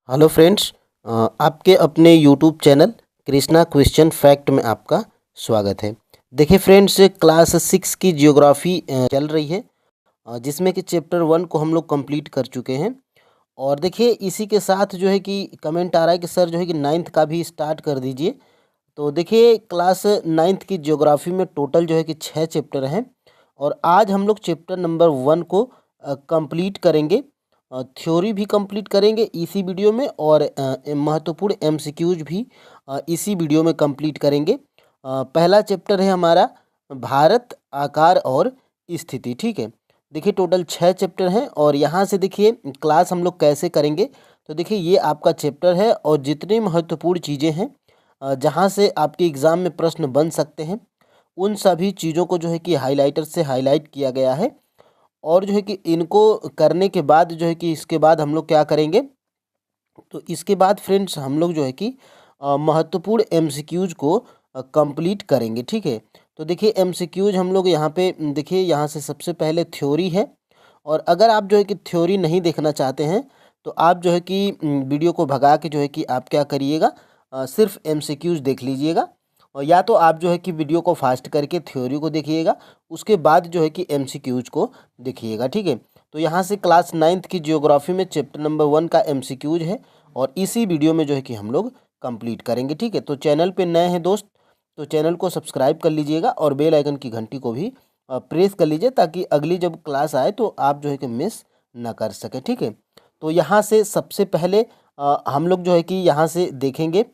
Hello friends, आपके अपने YouTube channel Krishna question fact में आपका स्वागत है। देखिए फ्रेंड्स, क्लास 6 की जियोग्राफी चल रही है, जिसमें कि चैप्टर 1 को हम लोग कंप्लीट कर चुके हैं। और देखिए इसी के साथ जो है कि कमेंट आ रहा है कि सर जो है कि 9th का भी स्टार्ट कर दीजिए। तो देखिए क्लास 9th की जियोग्राफी में टोटल जो है कि 6 चैप्टर हैं और आज हम लोग चैप्टर नंबर 1 को कंप्लीट करेंगे। थ्योरी भी कंप्लीट करेंगे इसी वीडियो में और महत्वपूर्ण एमसीक्यूज भी इसी वीडियो में कंप्लीट करेंगे। पहला चैप्टर है हमारा भारत, आकार और स्थिति। ठीक है, देखिए टोटल 6 चैप्टर हैं और यहाँ से देखिए क्लास हम लोग कैसे करेंगे। तो देखिए ये आपका चैप्टर है और जितनी महत्वपूर्ण चीज़ें हैं जहाँ से आपके एग्ज़ाम में प्रश्न बन सकते हैं, उन सभी चीज़ों को जो है कि हाइलाइटर से हाईलाइट किया गया है। और जो है कि इनको करने के बाद जो है कि इसके बाद हम लोग क्या करेंगे, तो इसके बाद फ्रेंड्स हम लोग जो है कि महत्वपूर्ण एमसीक्यूज को कंप्लीट करेंगे। ठीक है, तो देखिए एमसीक्यूज हम लोग यहाँ पे देखिए यहाँ से सबसे पहले थ्योरी है। और अगर आप जो है कि थ्योरी नहीं देखना चाहते हैं तो आप जो है कि वीडियो को भगा के जो है कि आप क्या करिएगा, सिर्फ एमसीक्यूज देख लीजिएगा। और या तो आप जो है कि वीडियो को फास्ट करके थ्योरी को देखिएगा, उसके बाद जो है कि एमसीक्यूज को देखिएगा। ठीक है, तो यहाँ से क्लास 9th की जियोग्राफी में चैप्टर नंबर 1 का एमसीक्यूज है और इसी वीडियो में जो है कि हम लोग कंप्लीट करेंगे। ठीक है, तो चैनल पे नए हैं दोस्त तो चैनल को सब्सक्राइब कर लीजिएगा और बेल आइकन की घंटी को भी प्रेस कर लीजिए ताकि अगली जब क्लास आए तो आप जो है कि मिस ना कर सके। ठीक है, तो यहाँ से सबसे पहले हम लोग जो है कि यहाँ से देखेंगे।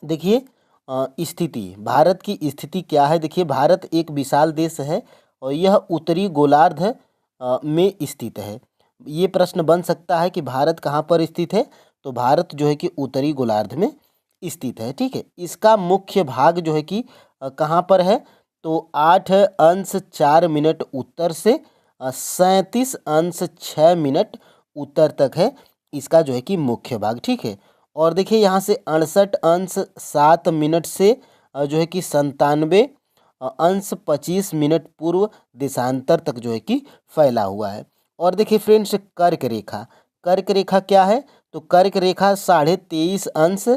देखिए स्थिति, भारत की स्थिति क्या है। देखिए भारत एक विशाल देश है और यह उत्तरी गोलार्ध में स्थित है। ये प्रश्न बन सकता है कि भारत कहाँ पर स्थित है, तो भारत जो है कि उत्तरी गोलार्ध में स्थित है। ठीक है, इसका मुख्य भाग जो है कि कहाँ पर है, तो 8 अंश 4 मिनट उत्तर से 37 अंश 6 मिनट उत्तर तक है इसका जो है कि मुख्य भाग। ठीक है, और देखिए यहाँ से 68 अंश 7 मिनट से जो है कि 97 अंश 25 मिनट पूर्व देशांतर तक जो है कि फैला हुआ है। और देखिए फ्रेंड्स, कर्क रेखा, कर्क रेखा क्या है, तो कर्क रेखा 23.5 अंश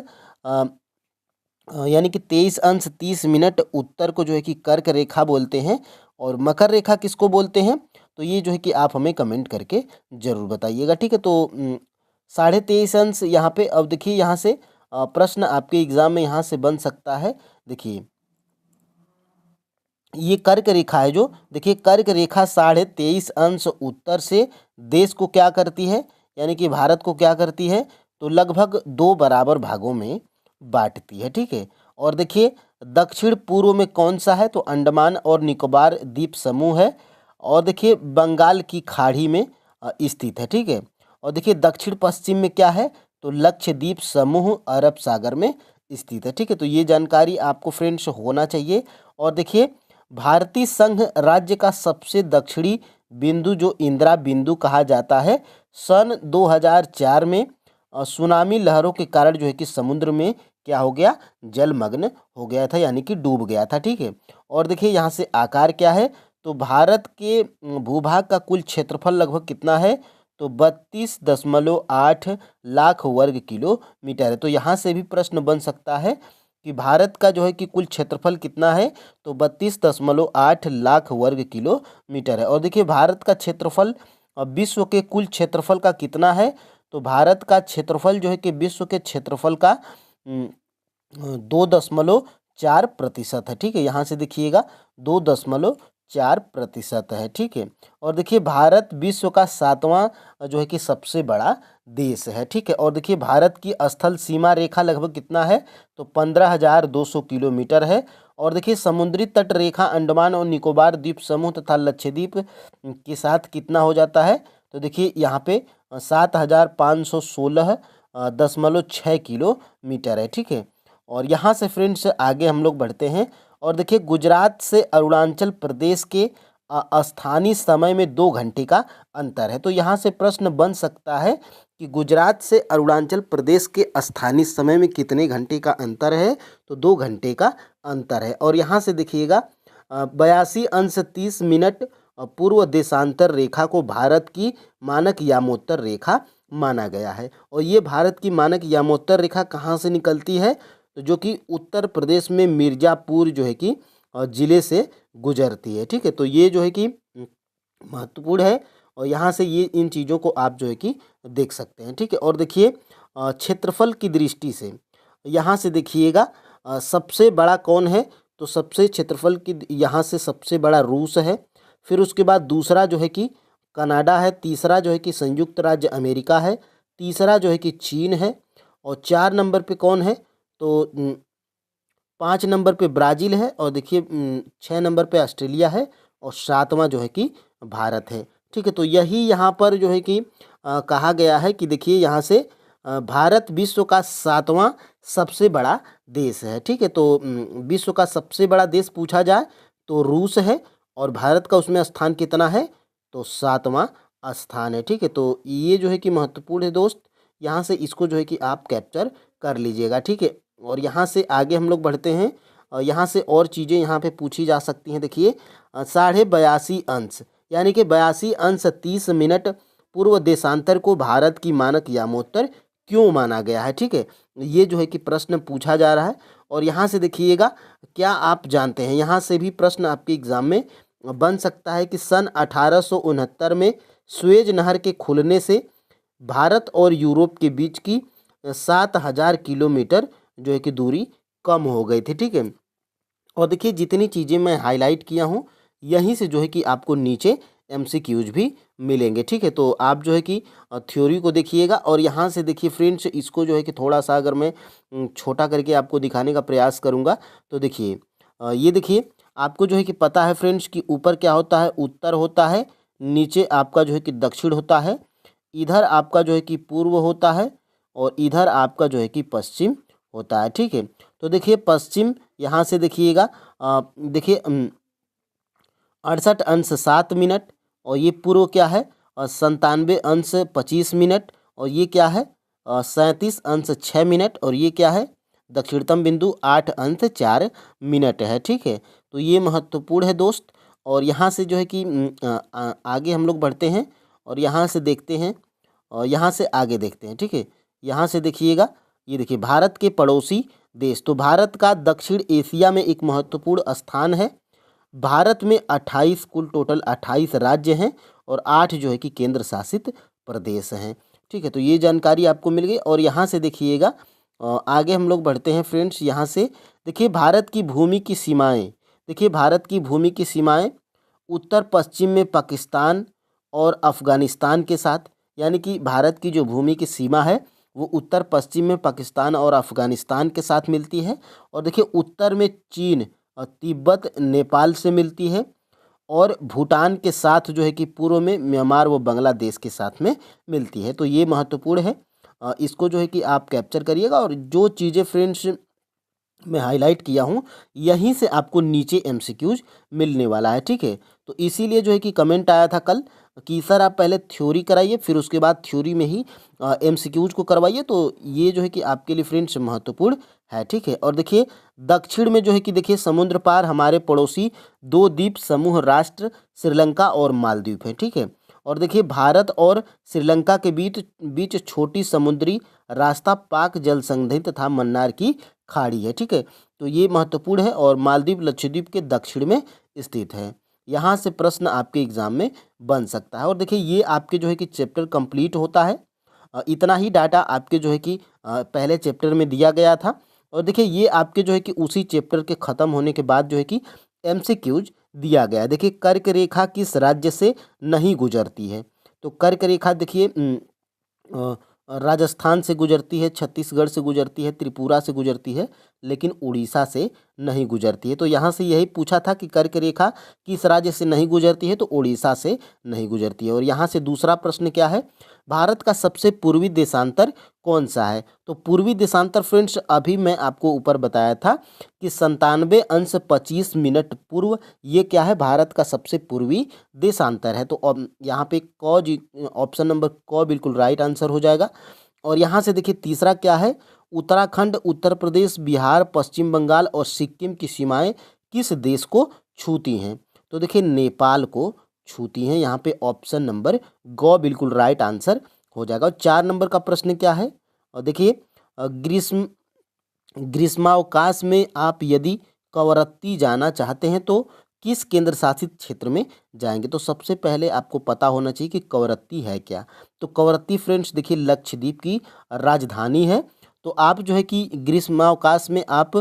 यानी कि 23 अंश 30 मिनट उत्तर को जो है कि कर्क रेखा बोलते हैं। और मकर रेखा किसको बोलते हैं, तो ये जो है कि आप हमें कमेंट करके ज़रूर बताइएगा। ठीक है, तो 23.5 अंश यहाँ पे। अब देखिए यहाँ से प्रश्न आपके एग्जाम में यहाँ से बन सकता है। देखिए ये कर्क रेखा है, जो देखिए कर्क रेखा 23.5 अंश उत्तर से देश को क्या करती है, यानी कि भारत को क्या करती है, तो लगभग 2 बराबर भागों में बांटती है। ठीक है, और देखिए दक्षिण पूर्व में कौन सा है, तो अंडमान और निकोबार द्वीप समूह है। और देखिए बंगाल की खाड़ी में स्थित है। ठीक है, और देखिए दक्षिण पश्चिम में क्या है, तो लक्षद्वीप समूह अरब सागर में स्थित है। ठीक है, तो ये जानकारी आपको फ्रेंड्स होना चाहिए। और देखिए भारतीय संघ राज्य का सबसे दक्षिणी बिंदु जो इंदिरा बिंदु कहा जाता है, सन 2004 में सुनामी लहरों के कारण जो है कि समुद्र में क्या हो गया, जलमग्न हो गया था, यानी कि डूब गया था। ठीक है, और देखिए यहाँ से आकार क्या है, तो भारत के भूभाग का कुल क्षेत्रफल लगभग कितना है, तो 32.8 लाख वर्ग किलोमीटर है। तो यहाँ से भी प्रश्न बन सकता है कि भारत का जो है कि कुल क्षेत्रफल कितना है, तो 32.8 लाख वर्ग किलोमीटर है। और देखिए भारत का क्षेत्रफल विश्व के कुल क्षेत्रफल का कितना है, तो भारत का क्षेत्रफल जो है कि विश्व के क्षेत्रफल का 2.4% है। ठीक है, यहाँ से देखिएगा 2.4% है। ठीक है, और देखिए भारत विश्व का 7वां जो है कि सबसे बड़ा देश है। ठीक है, और देखिए भारत की स्थल सीमा रेखा लगभग कितना है, तो 15,200 किलोमीटर है। और देखिए समुद्री तट रेखा अंडमान और निकोबार द्वीप समूह तथा लक्षद्वीप के साथ कितना हो जाता है, तो देखिए यहाँ पे 7,516.6 किलोमीटर है। ठीक है, और यहाँ से फ्रेंड्स आगे हम लोग बढ़ते हैं। और देखिए गुजरात से अरुणाचल प्रदेश के स्थानीय समय में 2 घंटे का अंतर है। तो यहाँ से प्रश्न बन सकता है कि गुजरात से अरुणाचल प्रदेश के स्थानीय समय में कितने घंटे का अंतर है, तो 2 घंटे का अंतर है। और यहाँ से देखिएगा 82 अंश 30 मिनट पूर्व देशांतर रेखा को भारत की मानक यामोत्तर रेखा माना गया है। और ये भारत की मानक यामोत्तर रेखा कहाँ से निकलती है, तो जो कि उत्तर प्रदेश में मिर्ज़ापुर जो है कि ज़िले से गुजरती है। ठीक है, तो ये जो है कि महत्वपूर्ण है और यहाँ से ये इन चीज़ों को आप जो है कि देख सकते हैं। ठीक है, और देखिए क्षेत्रफल की दृष्टि से यहाँ से देखिएगा सबसे बड़ा कौन है, तो सबसे क्षेत्रफल की यहाँ से सबसे बड़ा रूस है, फिर उसके बाद दूसरा जो है कि कनाडा है, तीसरा जो है कि संयुक्त राज्य अमेरिका है, तीसरा जो है कि चीन है, और 4 नंबर पे कौन है, तो 5 नंबर पे ब्राज़ील है, और देखिए 6 नंबर पे ऑस्ट्रेलिया है, और 7वां जो है कि भारत है। ठीक है, तो यही यहाँ पर जो है कि कहा गया है कि देखिए यहाँ से भारत विश्व का 7वां सबसे बड़ा देश है। ठीक है, तो विश्व का सबसे बड़ा देश पूछा जाए तो रूस है, और भारत का उसमें स्थान कितना है, तो 7वां स्थान है। ठीक है, तो ये जो है कि महत्वपूर्ण है दोस्त, यहाँ से इसको जो है कि आप कैप्चर कर लीजिएगा। ठीक है, और यहाँ से आगे हम लोग बढ़ते हैं। यहाँ से और चीज़ें यहाँ पे पूछी जा सकती हैं। देखिए 82.5 अंश यानी कि 82 अंश 30 मिनट पूर्व देशांतर को भारत की मानक यामोत्तर क्यों माना गया है। ठीक है, ये जो है कि प्रश्न पूछा जा रहा है। और यहाँ से देखिएगा, क्या आप जानते हैं, यहाँ से भी प्रश्न आपके एग्जाम में बन सकता है कि सन 1869 में स्वेज नहर के खुलने से भारत और यूरोप के बीच की 7,000 किलोमीटर जो है कि दूरी कम हो गई थी। ठीक है, और देखिए जितनी चीज़ें मैं हाईलाइट किया हूँ, यहीं से जो है कि आपको नीचे एमसीक्यूज भी मिलेंगे। ठीक है, तो आप जो है कि थ्योरी को देखिएगा, और यहाँ से देखिए फ्रेंड्स, इसको जो है कि थोड़ा सा अगर मैं छोटा करके आपको दिखाने का प्रयास करूँगा, तो देखिए ये देखिए, आपको जो है कि पता है फ्रेंड्स कि ऊपर क्या होता है, उत्तर होता है, नीचे आपका जो है कि दक्षिण होता है, इधर आपका जो है कि पूर्व होता है, और इधर आपका जो है कि पश्चिम होता है। ठीक है, तो देखिए पश्चिम यहाँ से देखिएगा, देखिए 68 अंश 7 मिनट, और ये पूर्व क्या है, 97 अंश 25 मिनट, और ये क्या है 37 अंश 6 मिनट, और ये क्या है दक्षिणतम बिंदु 8 अंश 4 मिनट है। ठीक है, तो ये महत्वपूर्ण है दोस्त। और यहाँ से जो है कि आगे हम लोग बढ़ते हैं, और यहाँ से देखते हैं, और यहाँ से आगे देखते हैं। ठीक है, यहाँ से देखिएगा, ये देखिए भारत के पड़ोसी देश, तो भारत का दक्षिण एशिया में एक महत्वपूर्ण स्थान है। भारत में 28 कुल टोटल 28 राज्य हैं, और 8 जो है कि केंद्र शासित प्रदेश हैं। ठीक है, तो ये जानकारी आपको मिल गई। और यहाँ से देखिएगा आगे हम लोग बढ़ते हैं फ्रेंड्स। यहाँ से देखिए भारत की भूमि की सीमाएं, देखिए भारत की भूमि की सीमाएं उत्तर पश्चिम में पाकिस्तान और अफ़गानिस्तान के साथ, यानी कि भारत की जो भूमि की सीमा है वो उत्तर पश्चिम में पाकिस्तान और अफ़गानिस्तान के साथ मिलती है। और देखिए उत्तर में चीन और तिब्बत नेपाल से मिलती है, और भूटान के साथ जो है कि पूर्व में म्यांमार व बांग्लादेश के साथ में मिलती है। तो ये महत्वपूर्ण है, इसको जो है कि आप कैप्चर करिएगा। और जो चीज़ें फ्रेंड्स मैं हाईलाइट किया हूँ, यहीं से आपको नीचे एमसीक्यूज मिलने वाला है। ठीक है, तो इसीलिए जो है कि कमेंट आया था कल कि सर आप पहले थ्योरी कराइए, फिर उसके बाद थ्योरी में ही एमसीक्यूज को करवाइए। तो ये जो है कि आपके लिए फ्रेंड्स महत्वपूर्ण है। ठीक है, और देखिए दक्षिण में जो है कि देखिए समुद्र पार हमारे पड़ोसी 2 द्वीप समूह राष्ट्र श्रीलंका और मालदीव हैं। ठीक है, और देखिए भारत और श्रीलंका के बीच बीच छोटी समुद्री रास्ता पाक जल संधि तथा मन्नार की खाड़ी है। ठीक है, तो ये महत्वपूर्ण है, और मालदीव लक्षद्वीप के दक्षिण में स्थित है। यहाँ से प्रश्न आपके एग्जाम में बन सकता है। और देखिए ये आपके जो है कि चैप्टर कंप्लीट होता है। इतना ही डाटा आपके जो है कि पहले चैप्टर में दिया गया था। और देखिए ये आपके जो है कि उसी चैप्टर के ख़त्म होने के बाद जो है कि एमसीक्यूज दिया गया है। देखिए कर्क रेखा किस राज्य से नहीं गुजरती है, तो कर्क रेखा देखिए राजस्थान से गुजरती है, छत्तीसगढ़ से गुजरती है, त्रिपुरा से गुजरती है, लेकिन उड़ीसा से नहीं गुजरती है। तो यहाँ से यही पूछा था कि कर्क रेखा किस राज्य से नहीं गुजरती है, तो उड़ीसा से नहीं गुजरती है। और यहाँ से दूसरा प्रश्न क्या है, भारत का सबसे पूर्वी देशांतर कौन सा है, तो पूर्वी देशांतर फ्रेंड्स अभी मैं आपको ऊपर बताया था कि 97 अंश 25 मिनट पूर्व, ये क्या है भारत का सबसे पूर्वी देशांतर है। तो अब यहाँ पे ऑप्शन नंबर क बिल्कुल राइट आंसर हो जाएगा। और यहाँ से देखिए तीसरा क्या है, उत्तराखंड, उत्तर प्रदेश, बिहार, पश्चिम बंगाल और सिक्किम की सीमाएं किस देश को छूती हैं, तो देखिए नेपाल को छूती हैं। यहाँ पे ऑप्शन नंबर ग बिल्कुल राइट आंसर हो जाएगा। और 4 नंबर का प्रश्न क्या है, और देखिए ग्रीष्मावकाश में आप यदि कवरत्ती जाना चाहते हैं तो किस केंद्र शासित क्षेत्र में जाएंगे। तो सबसे पहले आपको पता होना चाहिए कि कवरत्ती है क्या। तो कवरत्ती फ्रेंड्स देखिए लक्षद्वीप की राजधानी है। तो आप जो है कि ग्रीष्मावकाश में आप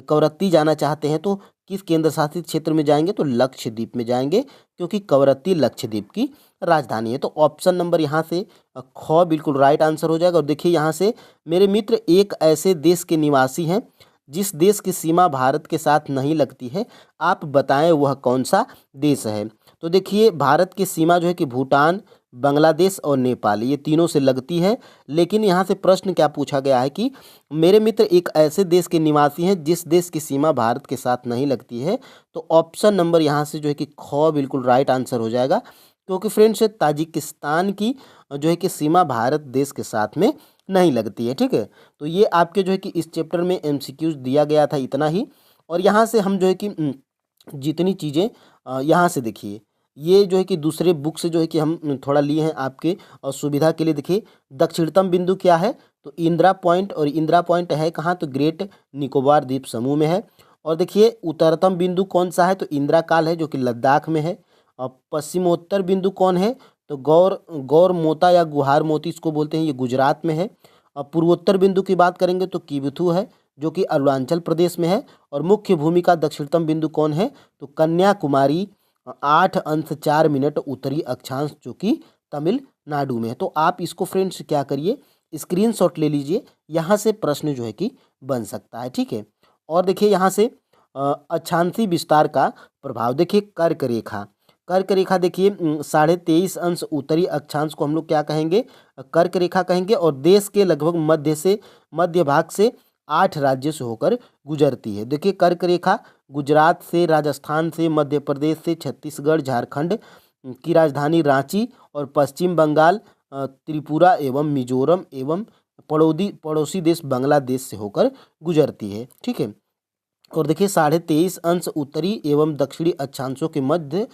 कवरत्ती जाना चाहते हैं तो किस केंद्र शासित क्षेत्र में जाएंगे, तो लक्षद्वीप में जाएंगे, क्योंकि कवरत्ती लक्षद्वीप की राजधानी है। तो ऑप्शन नंबर यहाँ से ख बिल्कुल राइट आंसर हो जाएगा। और देखिए यहाँ से मेरे मित्र एक ऐसे देश के निवासी हैं जिस देश की सीमा भारत के साथ नहीं लगती है, आप बताएं वह कौन सा देश है। तो देखिए भारत की सीमा जो है कि भूटान, बांग्लादेश और नेपाल ये तीनों से लगती है। लेकिन यहाँ से प्रश्न क्या पूछा गया है कि मेरे मित्र एक ऐसे देश के निवासी हैं जिस देश की सीमा भारत के साथ नहीं लगती है। तो ऑप्शन नंबर यहाँ से जो है कि ख बिल्कुल राइट आंसर हो जाएगा, क्योंकि फ्रेंड्स ताजिकिस्तान की जो है कि सीमा भारत देश के साथ में नहीं लगती है। ठीक है, तो ये आपके जो है कि इस चैप्टर में एमसीक्यूज दिया गया था इतना ही। और यहाँ से हम जो है कि जितनी चीज़ें यहाँ से देखिए, ये जो है कि दूसरे बुक से जो है कि हम थोड़ा लिए हैं आपके सुविधा के लिए। देखिए दक्षिणतम बिंदु क्या है, तो इंदिरा पॉइंट, और इंदिरा पॉइंट है कहाँ, तो ग्रेट निकोबार द्वीप समूह में है। और देखिए उत्तरतम बिंदु कौन सा है, तो इंदिरा काल है जो कि लद्दाख में है। और पश्चिमोत्तर बिंदु कौन है, तो गौर मोता या गुहार मोती इसको बोलते हैं, ये गुजरात में है। और पूर्वोत्तर बिंदु की बात करेंगे तो किबुथु है जो कि अरुणाचल प्रदेश में है। और मुख्य भूमि का दक्षिणतम बिंदु कौन है, तो कन्याकुमारी 8 अंश 4 मिनट उत्तरी अक्षांश जो कि तमिलनाडु में है। तो आप इसको फ्रेंड्स क्या करिए, स्क्रीनशॉट ले लीजिए, यहाँ से प्रश्न जो है कि बन सकता है। ठीक है, और देखिए यहाँ से अक्षांशी विस्तार का प्रभाव, देखिए कर्क रेखा, कर्क रेखा देखिए 23.5 अंश उत्तरी अक्षांश को हम लोग क्या कहेंगे, कर्क रेखा कहेंगे। और देश के लगभग मध्य भाग से 8 राज्यों से होकर गुजरती है। देखिए कर्क रेखा गुजरात से, राजस्थान से, मध्य प्रदेश से, छत्तीसगढ़, झारखंड की राजधानी रांची और पश्चिम बंगाल, त्रिपुरा एवं मिजोरम एवं पड़ोसी देश बांग्लादेश से होकर गुजरती है। ठीक है, और देखिए 23.5 अंश उत्तरी एवं दक्षिणी अक्षांशों के मध्य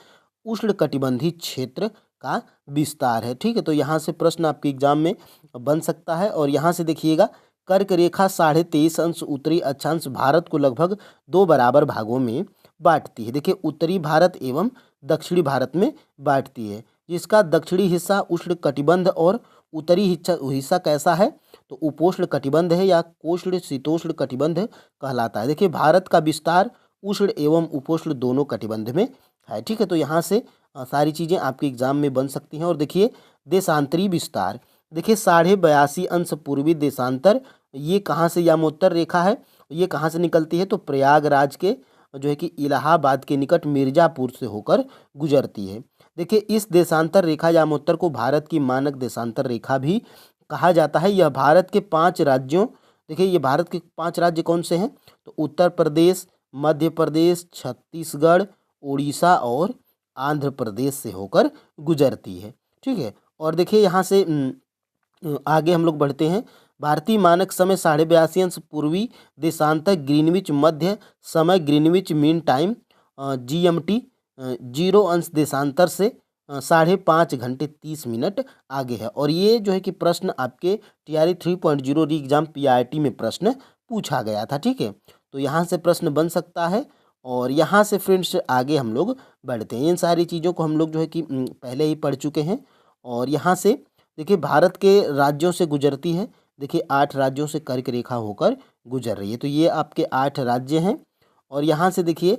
उष्णकटिबंधीय क्षेत्र का विस्तार है। ठीक है, तो यहाँ से प्रश्न आपके एग्जाम में बन सकता है। और यहाँ से देखिएगा कर्क रेखा 23.5 अंश उत्तरी अक्षांश भारत को लगभग 2 बराबर भागों में बांटती है। देखिए उत्तरी भारत एवं दक्षिणी भारत में बांटती है, जिसका दक्षिणी हिस्सा उष्ण कटिबंध और उत्तरी हिस्सा कैसा है, तो उपोष्ण कटिबंध है या कोष्ण शीतोष्ण कटिबंध कहलाता है। देखिए भारत का विस्तार उष्ण एवं उपोष्ण दोनों कटिबंध में है। ठीक है, तो यहाँ से सारी चीज़ें आपके एग्जाम में बन सकती हैं। और देखिए देशांतरी विस्तार, देखिए 82.5 अंश पूर्वी देशांतर, ये कहाँ से यामोत्तर रेखा है, ये कहाँ से निकलती है, तो प्रयागराज के जो है कि इलाहाबाद के निकट मिर्ज़ापुर से होकर गुजरती है। देखिए इस देशांतर रेखा यामोत्तर को भारत की मानक देशांतर रेखा भी कहा जाता है। यह भारत के 5 राज्यों, देखिए ये भारत के 5 राज्य कौन से हैं, तो उत्तर प्रदेश, मध्य प्रदेश, छत्तीसगढ़, उड़ीसा और आंध्र प्रदेश से होकर गुजरती है। ठीक है, और देखिए यहाँ से आगे हम लोग बढ़ते हैं। भारतीय मानक समय 82.5 अंश पूर्वी देशांतर ग्रीनविच मध्य समय ग्रीनविच मीन टाइम GMT 0 अंश देशांतर से 5.5 घंटे 30 मिनट आगे है। और ये जो है कि प्रश्न आपके TRE 3.0 री एग्जाम PRT में प्रश्न पूछा गया था। ठीक है, तो यहाँ से प्रश्न बन सकता है। और यहाँ से फ्रेंड्स आगे हम लोग बढ़ते हैं। इन सारी चीज़ों को हम लोग जो है कि पहले ही पढ़ चुके हैं। और यहाँ से देखिए भारत के राज्यों से गुजरती है, देखिए 8 राज्यों से कर्क रेखा होकर गुजर रही है। तो ये आपके 8 राज्य हैं। और यहाँ से देखिए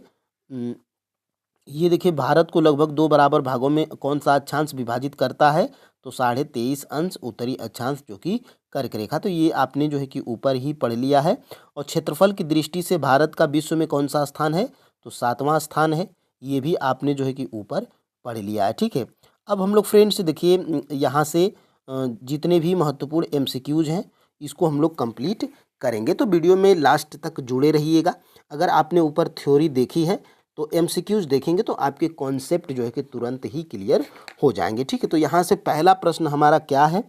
ये देखिए भारत को लगभग 2 बराबर भागों में कौन सा अक्षांश विभाजित करता है, तो 23.5 अंश उत्तरी अक्षांश जो कि कर्क रेखा। तो ये आपने जो है कि ऊपर ही पढ़ लिया है। और क्षेत्रफल की दृष्टि से भारत का विश्व में कौन सा स्थान है, तो 7वां स्थान है। ये भी आपने जो है कि ऊपर पढ़ लिया है। ठीक है, अब हम लोग फ्रेंड्स देखिए यहाँ से जितने भी महत्वपूर्ण MCQs हैं इसको हम लोग कंप्लीट करेंगे। तो वीडियो में लास्ट तक जुड़े रहिएगा। अगर आपने ऊपर थ्योरी देखी है तो MCQs देखेंगे तो आपके कॉन्सेप्ट जो है कि तुरंत ही क्लियर हो जाएंगे। ठीक है, तो यहाँ से पहला प्रश्न हमारा क्या है,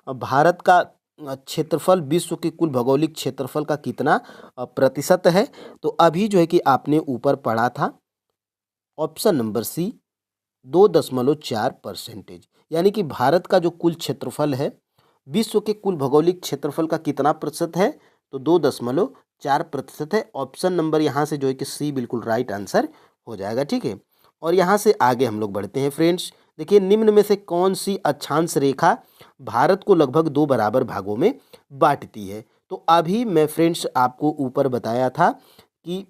भारत का क्षेत्रफल विश्व के कुल भौगोलिक क्षेत्रफल का कितना प्रतिशत है। तो अभी जो है कि आपने ऊपर पढ़ा था ऑप्शन नंबर C 2.4%, यानी कि भारत का जो कुल क्षेत्रफल है विश्व के कुल भौगोलिक क्षेत्रफल का कितना प्रतिशत है? तो 2.4% है। ऑप्शन नंबर यहाँ से जो है कि सी बिल्कुल राइट आंसर हो जाएगा। ठीक है, और यहाँ से आगे हम लोग बढ़ते हैं फ्रेंड्स। देखिए, निम्न में से कौन सी अक्षांश रेखा भारत को लगभग 2 बराबर भागों में बांटती है? तो अभी मैं फ्रेंड्स आपको ऊपर बताया था कि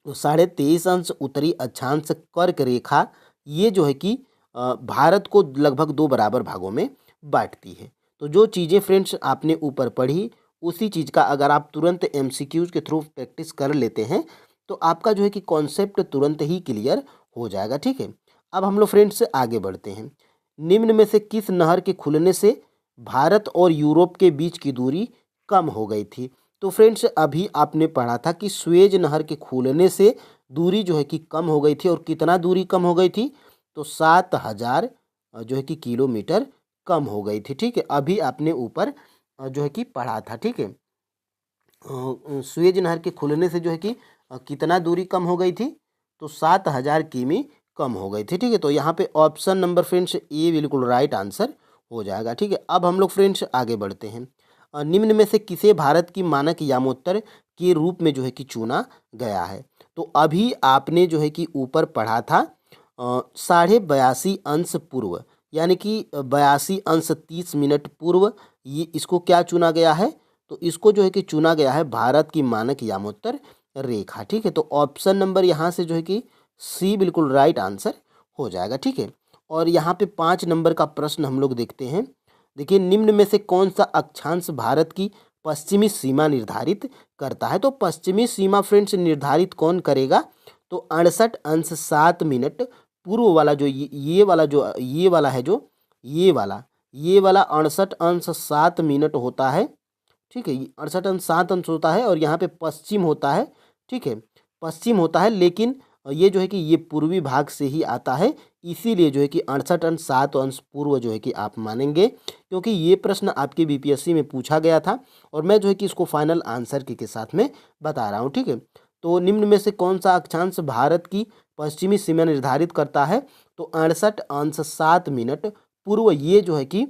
23.5 उत्तरी अक्षांश कर्क रेखा ये जो है कि भारत को लगभग 2 बराबर भागों में बांटती है। तो जो चीज़ें फ्रेंड्स आपने ऊपर पढ़ी, उसी चीज़ का अगर आप तुरंत एमसीक्यूज के थ्रू प्रैक्टिस कर लेते हैं तो आपका जो है कि कॉन्सेप्ट तुरंत ही क्लियर हो जाएगा। ठीक है, अब हम लोग फ्रेंड्स आगे बढ़ते हैं। निम्न में से किस नहर के खुलने से भारत और यूरोप के बीच की दूरी कम हो गई थी? तो फ्रेंड्स अभी आपने पढ़ा था कि स्वेज नहर के खुलने से दूरी जो है कि कम हो गई थी, और कितना दूरी कम हो गई थी? तो 7,000 जो है कि किलोमीटर कम हो गई थी। ठीक है, अभी आपने ऊपर जो है कि पढ़ा था। ठीक है, स्वेज नहर के खुलने से जो है कि कितना दूरी कम हो गई थी? तो 7,000 किमी कम हो गई थी। ठीक है, तो यहाँ पे ऑप्शन नंबर फ्रेंड्स ए बिल्कुल राइट आंसर हो जाएगा। ठीक है, अब हम लोग फ्रेंड्स आगे बढ़ते हैं। निम्न में से किसे भारत की मानक यामोत्तर के रूप में जो है कि चुना गया है? तो अभी आपने जो है कि ऊपर पढ़ा था 82.5 अंश पूर्व, यानी कि 82 अंश 30 मिनट पूर्व, ये इसको क्या चुना गया है? तो इसको जो है कि चुना गया है भारत की मानक यामोत्तर रेखा। ठीक है, तो ऑप्शन नंबर यहाँ से जो है कि सी बिल्कुल राइट आंसर हो जाएगा। ठीक है, और यहाँ पे 5 नंबर का प्रश्न हम लोग देखते हैं। देखिए, निम्न में से कौन सा अक्षांश भारत की पश्चिमी सीमा निर्धारित करता है? तो पश्चिमी सीमा फ्रेंड्स निर्धारित कौन करेगा? तो 68 अंश 7 मिनट पूर्व वाला जो ये वाला जो ये वाला है, जो ये वाला 68 अंश 7 मिनट होता है। ठीक है, 68 अंश 7 अंश होता है, और यहाँ पे पश्चिम होता है। ठीक है, पश्चिम होता है, लेकिन ये जो है कि ये पूर्वी भाग से ही आता है, इसीलिए जो है कि 68 अंश 7 अंश पूर्व जो है कि आप मानेंगे, क्योंकि ये प्रश्न आपके बीपीएससी में पूछा गया था, और मैं जो है कि इसको फाइनल आंसर के साथ में बता रहा हूँ। ठीक है, तो निम्न में से कौन सा अक्षांश भारत की पश्चिमी सीमा निर्धारित करता है? तो 68 अंश 7 मिनट पूर्व ये जो है कि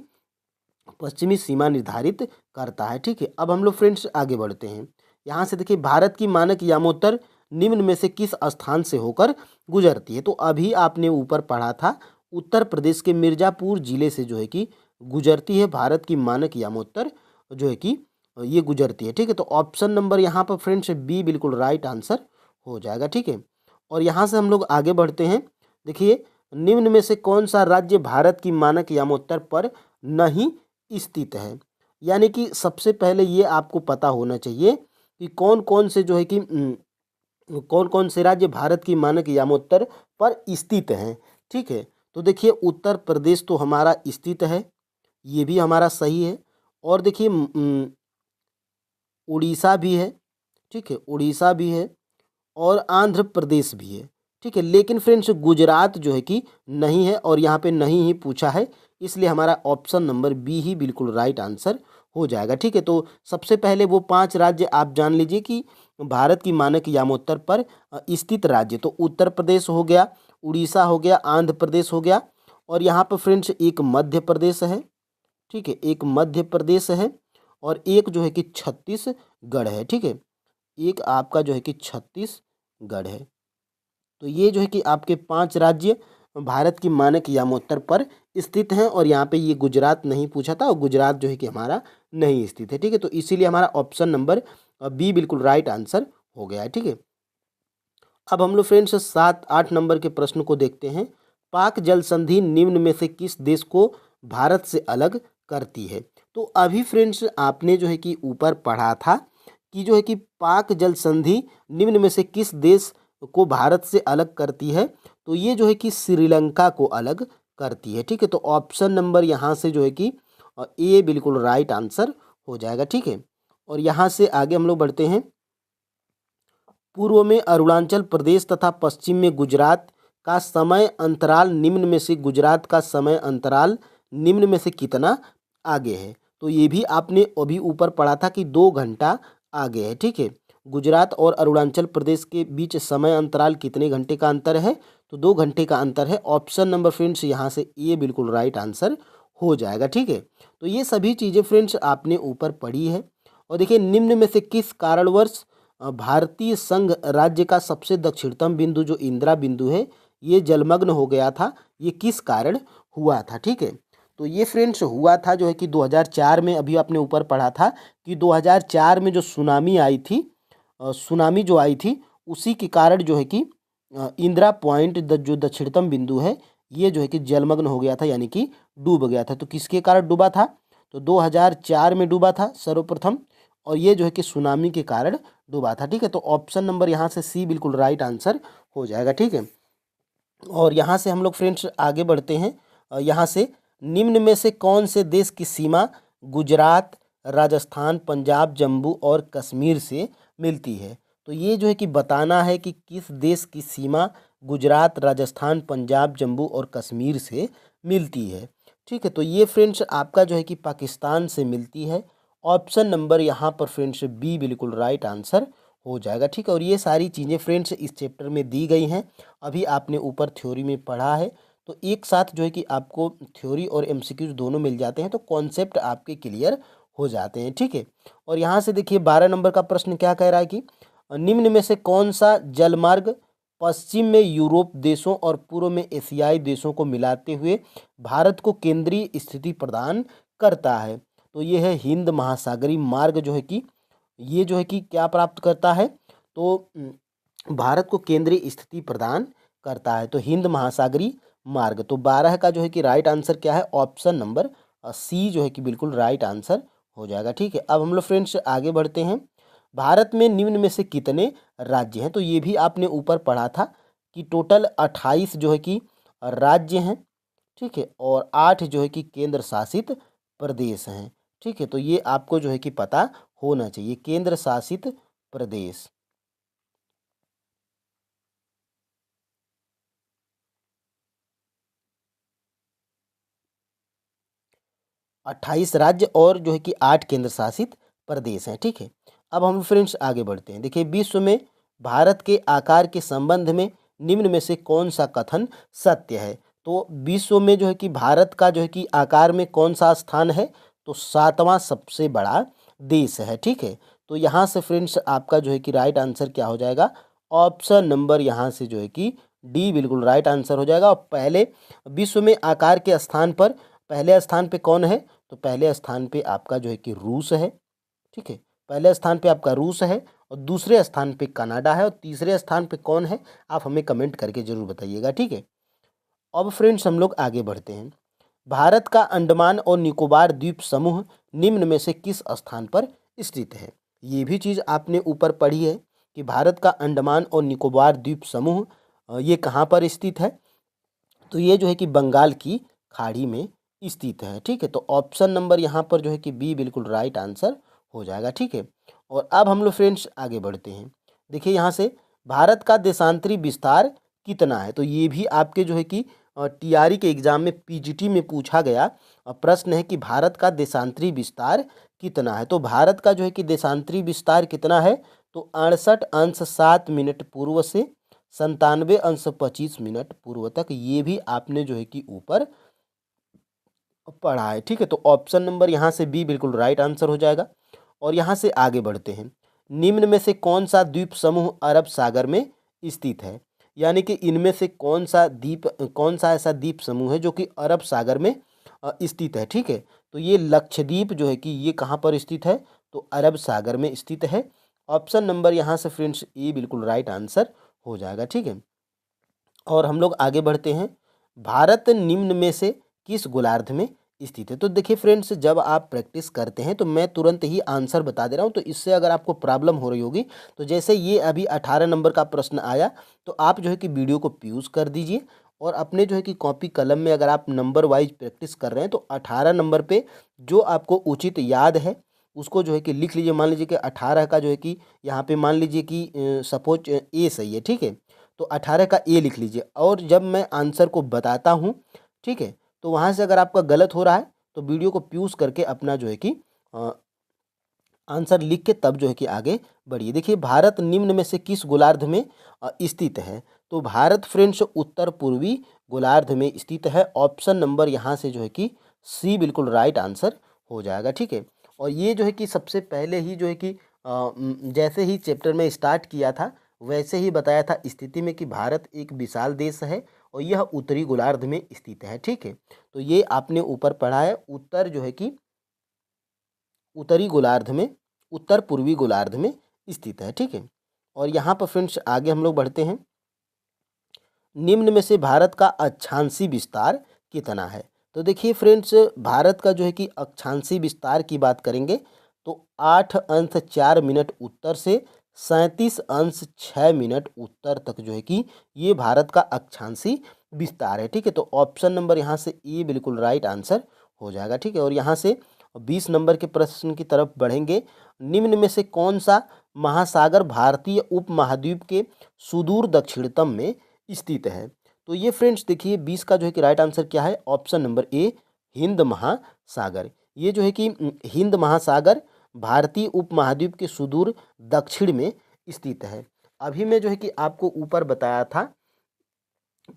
पश्चिमी सीमा निर्धारित करता है। ठीक है, अब हम लोग फ्रेंड्स आगे बढ़ते हैं। यहाँ से देखिए, भारत की मानक यामोत्तर निम्न में से किस स्थान से होकर गुजरती है? तो अभी आपने ऊपर पढ़ा था उत्तर प्रदेश के मिर्ज़ापुर जिले से जो है कि गुजरती है भारत की मानक यामोत्तर, जो है कि ये गुजरती है। ठीक है, तो ऑप्शन नंबर यहाँ पर फ्रेंड्स बी बिल्कुल राइट आंसर हो जाएगा। ठीक है, और यहाँ से हम लोग आगे बढ़ते हैं। देखिए, निम्न में से कौन सा राज्य भारत की मानक यामोत्तर पर नहीं स्थित है? यानी कि सबसे पहले ये आपको पता होना चाहिए कि कौन कौन से जो है कि कौन कौन से राज्य भारत की मानक यामोत्तर पर स्थित हैं। ठीक है, तो देखिए, उत्तर प्रदेश तो हमारा स्थित है, ये भी हमारा सही है, और देखिए उड़ीसा भी है। ठीक है, उड़ीसा भी है, और आंध्र प्रदेश भी है। ठीक है, लेकिन फ्रेंड्स गुजरात जो है कि नहीं है, और यहाँ पे नहीं ही पूछा है, इसलिए हमारा ऑप्शन नंबर बी ही बिल्कुल राइट आंसर हो जाएगा। ठीक है, तो सबसे पहले वो 5 राज्य आप जान लीजिए कि भारत की मानक यामोत्तर पर स्थित राज्य। तो उत्तर प्रदेश हो गया, उड़ीसा हो गया, आंध्र प्रदेश हो गया, और यहाँ पर फ्रेंड्स एक मध्य प्रदेश है। ठीक है, एक मध्य प्रदेश है, और एक जो है कि छत्तीसगढ़ है। ठीक है, एक आपका जो है कि छत्तीसगढ़ है। तो ये जो है कि आपके 5 राज्य भारत की मानक यामोत्तर पर स्थित हैं, और यहाँ पे ये गुजरात नहीं पूछा था, और गुजरात जो है कि हमारा नहीं स्थित है। ठीक है, तो इसीलिए हमारा ऑप्शन नंबर बी बिल्कुल राइट आंसर हो गया है। ठीक है, अब हम लोग फ्रेंड्स 7-8 नंबर के प्रश्न को देखते हैं। पाक जल संधि निम्न में से किस देश को भारत से अलग करती है? तो अभी फ्रेंड्स आपने जो है कि ऊपर पढ़ा था कि जो है कि पाक जल संधि निम्न में से किस देश को भारत से अलग करती है? तो ये जो है कि श्रीलंका को अलग करती है। ठीक है, तो ऑप्शन नंबर यहाँ से जो है कि ए बिल्कुल राइट आंसर हो जाएगा। ठीक है, और यहाँ से आगे हम लोग बढ़ते हैं। पूर्व में अरुणाचल प्रदेश तथा पश्चिम में गुजरात का समय अंतराल निम्न में से गुजरात का समय अंतराल निम्न में से कितना आगे है? तो ये भी आपने अभी ऊपर पढ़ा था कि 2 घंटा आगे है। ठीक है, गुजरात और अरुणाचल प्रदेश के बीच समय अंतराल कितने घंटे का अंतर है? तो 2 घंटे का अंतर है। ऑप्शन नंबर फ्रेंड्स यहाँ से ए बिल्कुल राइट आंसर हो जाएगा। ठीक है, तो ये सभी चीज़ें फ्रेंड्स आपने ऊपर पढ़ी है। और देखिए निम्न में से किस कारणवश भारतीय संघ राज्य का सबसे दक्षिणतम बिंदु जो इंदिरा बिंदु है ये जलमग्न हो गया था, ये किस कारण हुआ था, ठीक है। तो ये फ्रेंड्स हुआ था जो है कि 2004 में, अभी आपने ऊपर पढ़ा था कि 2004 में जो सुनामी आई थी, सुनामी जो आई थी उसी के कारण जो है कि इंदिरा पॉइंट जो दक्षिणतम बिंदु है ये जो है कि जलमग्न हो गया था, यानी कि डूब गया था। तो किसके कारण डूबा था? तो 2004 में डूबा था सर्वप्रथम, और ये जो है कि सुनामी के कारण डूबा था, ठीक है। तो ऑप्शन नंबर यहाँ से सी बिल्कुल राइट आंसर हो जाएगा, ठीक है। और यहाँ से हम लोग फ्रेंड्स आगे बढ़ते हैं। यहाँ से निम्न में से कौन से देश की सीमा गुजरात, राजस्थान, पंजाब, जम्मू और कश्मीर से मिलती है? तो ये जो है कि बताना है कि किस देश की सीमा गुजरात, राजस्थान, पंजाब, जम्मू और कश्मीर से मिलती है, ठीक है। तो ये फ्रेंड्स आपका जो है कि पाकिस्तान से मिलती है। ऑप्शन नंबर यहाँ पर फ्रेंड्स बी बिल्कुल राइट आंसर हो जाएगा, ठीक है। और ये सारी चीज़ें फ्रेंड्स इस चैप्टर में दी गई हैं, अभी आपने ऊपर थ्योरी में पढ़ा है। तो एक साथ जो है कि आपको थ्योरी और एमसीक्यूज दोनों मिल जाते हैं, तो कॉन्सेप्ट आपके क्लियर हो जाते हैं, ठीक है। और यहाँ से देखिए 12 नंबर का प्रश्न क्या कह रहा है कि निम्न में से कौन सा जलमार्ग पश्चिम में यूरोप देशों और पूर्व में एशियाई देशों को मिलाते हुए भारत को केंद्रीय स्थिति प्रदान करता है? तो ये है हिंद महासागरीय मार्ग जो है कि ये जो है कि क्या प्राप्त करता है? तो भारत को केंद्रीय स्थिति प्रदान करता है, तो हिंद महासागरीय मार्ग। तो 12 का जो है कि राइट आंसर क्या है? ऑप्शन नंबर सी जो है कि बिल्कुल राइट आंसर हो जाएगा, ठीक है। अब हम लोग फ्रेंड्स आगे बढ़ते हैं। भारत में निम्न में से कितने राज्य हैं? तो ये भी आपने ऊपर पढ़ा था कि टोटल 28 जो है कि राज्य हैं, ठीक है, और 8 जो है कि केंद्र शासित प्रदेश हैं, ठीक है। तो ये आपको जो है कि पता होना चाहिए, केंद्र शासित प्रदेश। 28 राज्य और जो है कि 8 केंद्र शासित प्रदेश हैं, ठीक है। अब हम फ्रेंड्स आगे बढ़ते हैं। देखिए विश्व में भारत के आकार के संबंध में निम्न में से कौन सा कथन सत्य है? तो विश्व में जो है कि भारत का जो है कि आकार में कौन सा स्थान है? तो 7वां सबसे बड़ा देश है, ठीक है। तो यहाँ से फ्रेंड्स आपका जो है कि राइट आंसर क्या हो जाएगा? ऑप्शन नंबर यहाँ से जो है कि डी बिल्कुल राइट आंसर हो जाएगा। और पहले विश्व में आकार के स्थान पर पहले स्थान पे कौन है? तो पहले स्थान पे आपका जो है कि रूस है, ठीक है। पहले स्थान पे आपका रूस है, और दूसरे स्थान पे कनाडा है, और तीसरे स्थान पे कौन है? आप हमें कमेंट करके जरूर बताइएगा, ठीक है। अब फ्रेंड्स हम लोग आगे बढ़ते हैं। भारत का अंडमान और निकोबार द्वीप समूह निम्न में से किस स्थान पर स्थित है? ये भी चीज़ आपने ऊपर पढ़ी है कि भारत का अंडमान और निकोबार द्वीप समूह ये कहाँ पर स्थित है? तो ये जो है कि बंगाल की खाड़ी में स्थित है, ठीक है। तो ऑप्शन नंबर यहाँ पर जो है कि बी बिल्कुल राइट आंसर हो जाएगा, ठीक है। और अब हम लोग फ्रेंड्स आगे बढ़ते हैं। देखिए यहाँ से भारत का देशांतरी विस्तार कितना है? तो ये भी आपके जो है कि टीआरई के एग्जाम में पीजीटी में पूछा गया प्रश्न है कि भारत का देशांतरी विस्तार कितना है? तो भारत का जो है कि देशांतरी विस्तार कितना है? तो 68 अंश 7 मिनट पूर्व से 97 अंश 25 मिनट पूर्व तक, ये भी आपने जो है कि ऊपर पढ़ा है, ठीक है। तो ऑप्शन नंबर यहाँ से बी बिल्कुल राइट आंसर हो जाएगा। और यहाँ से आगे बढ़ते हैं। निम्न में से कौन सा द्वीप समूह अरब सागर में स्थित है? यानी कि इनमें से कौन सा ऐसा द्वीप समूह है जो कि अरब सागर में स्थित है, ठीक है। तो ये लक्षद्वीप जो है कि ये कहाँ पर स्थित है? तो अरब सागर में स्थित है। ऑप्शन नंबर यहाँ से फ्रेंड्स ए बिल्कुल राइट आंसर हो जाएगा, ठीक है। और हम लोग आगे बढ़ते हैं। भारत निम्न में से किस गोलार्ध में स्थित है? तो देखिए फ्रेंड्स, जब आप प्रैक्टिस करते हैं तो मैं तुरंत ही आंसर बता दे रहा हूं, तो इससे अगर आपको प्रॉब्लम हो रही होगी तो जैसे ये अभी 18 नंबर का प्रश्न आया, तो आप जो है कि वीडियो को पॉज कर दीजिए, और अपने जो है कि कॉपी कलम में अगर आप नंबर वाइज प्रैक्टिस कर रहे हैं तो 18 नंबर पे जो आपको उचित याद है उसको जो है कि लिख लीजिए। मान लीजिए कि 18 का जो है कि यहाँ पे मान लीजिए कि सपोज ए सही है, ठीक है। तो 18 का ए लिख लीजिए, और जब मैं आंसर को बताता हूँ, ठीक है, तो वहाँ से अगर आपका गलत हो रहा है तो वीडियो को पॉज करके अपना जो है कि आंसर लिख के तब जो है कि आगे बढ़िए। देखिए भारत निम्न में से किस गोलार्ध में स्थित है? तो भारत फ्रेंड्स उत्तर पूर्वी गोलार्ध में स्थित है। ऑप्शन नंबर यहाँ से जो है कि सी बिल्कुल राइट आंसर हो जाएगा। ठीक है, और ये जो है कि सबसे पहले ही जो है कि जैसे ही चैप्टर में स्टार्ट किया था वैसे ही बताया था स्थिति में कि भारत एक विशाल देश है और यह उत्तरी गोलार्ध में स्थित है। ठीक है, तो ये आपने ऊपर पढ़ा है, उत्तर जो है कि उत्तरी गोलार्ध में, उत्तर पूर्वी गोलार्ध में स्थित है। ठीक है, और यहाँ पर फ्रेंड्स आगे हम लोग बढ़ते हैं। निम्न में से भारत का अक्षांशी विस्तार कितना है? तो देखिए फ्रेंड्स, भारत का जो है कि अक्षांशी विस्तार की बात करेंगे तो 8 अंश 4 मिनट उत्तर से 37 अंश 6 मिनट उत्तर तक जो है कि ये भारत का अक्षांशी विस्तार है। ठीक है, तो ऑप्शन नंबर यहाँ से ए बिल्कुल राइट आंसर हो जाएगा। ठीक है, और यहाँ से 20 नंबर के प्रश्न की तरफ बढ़ेंगे। निम्न में से कौन सा महासागर भारतीय उपमहाद्वीप के सुदूर दक्षिणतम में स्थित है? तो ये फ्रेंड्स देखिए 20 का जो है कि राइट आंसर क्या है, ऑप्शन नंबर ए हिंद महासागर। ये जो है कि हिंद महासागर भारतीय उपमहाद्वीप के सुदूर दक्षिण में स्थित है। अभी मैं जो है कि आपको ऊपर बताया था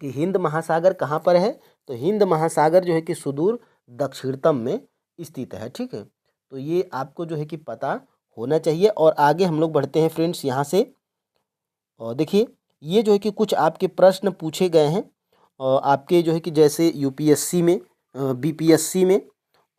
कि हिंद महासागर कहाँ पर है, तो हिंद महासागर जो है कि सुदूर दक्षिणतम में स्थित है। ठीक है, तो ये आपको जो है कि पता होना चाहिए। और आगे हम लोग बढ़ते हैं फ्रेंड्स यहाँ से, और देखिए ये जो है कि कुछ आपके प्रश्न पूछे गए हैं आपके जो है कि जैसे यूपीएससी में, बीपीएससी में